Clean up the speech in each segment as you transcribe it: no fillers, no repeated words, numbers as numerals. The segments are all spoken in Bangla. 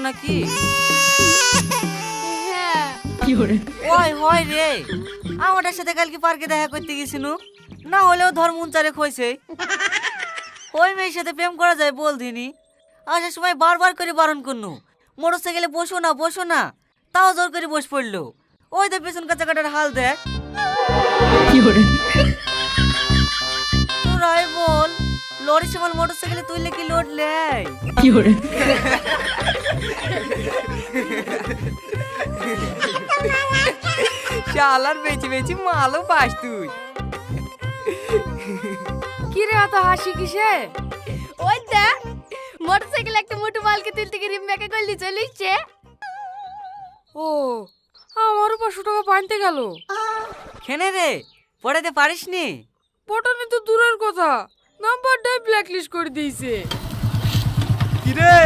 নাকি? হ্যাঁ। ওই হয় রে, আমাদের সাথে কালকে পার্কে দেখা করতে গেছিল, না হলেও ধর মন চারে হয়েছে। ওই মেয়ের সাথে প্রেম করা যায় বল দিনি, আসার সময় বারবার করে বারণ করনু, মোটরসাইকেলে বসো না বসো না, তাও জোর করে বসে পড়লো। ওই তো পেছন কাটার হাল দেখ। তোরাই বল, লরি সামাল মোটরসাইকেলে তুললে কি লোড লেয়? শালার বেঁচে বেঁচে মালও পাস তুই। কি রে এত হাসি কিসে? ওই দেখ, মোটরসাইকেল একটা মোটু মালকে তুলতে গিয়ে রিম্মাকে গলি চলিছে। ও, আমারও 500 টাকা পাইতে গেল। কেনে রে, পড়াতে পারিস নি? পটানি তো দূরের কথা, নাম্বারটাই ব্ল্যাকলিস্ট করে দিয়েছে। কি রে,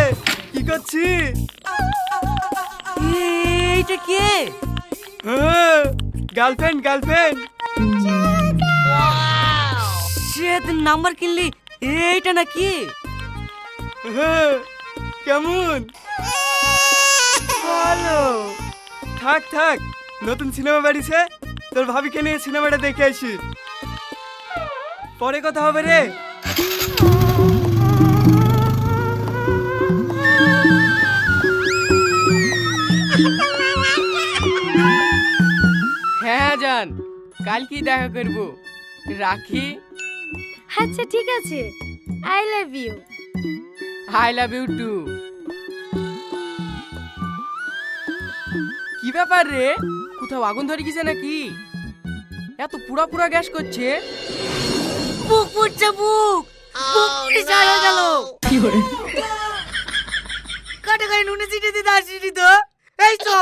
কি করছি? এইটা কে? Girlfriend girlfriend. সে নাম্বার কিনলি, এইটা নাকি? কেমন? ভালো। থাক থাক, নতুন সিনেমা বেরিয়েছে, তোর ভাবিকে নিয়ে সিনেমাটা দেখে আসি, পরে কথা হবে রে। হ্যাঁ জান, কাল কি দেখা করব, রাখি। আচ্ছা ঠিক আছে, I love you. I love you too. কি ব্যাপার রে, কোথাও আগুন ধরে গেছে নাকি? এত পুরা পুরা গ্যাস করছে। বুক পুড়ছে, বুক বুক পুড়ে চলে গেল। কাটে গায়ে নুনে চিটে দিতে আসিনি তো, এই তো।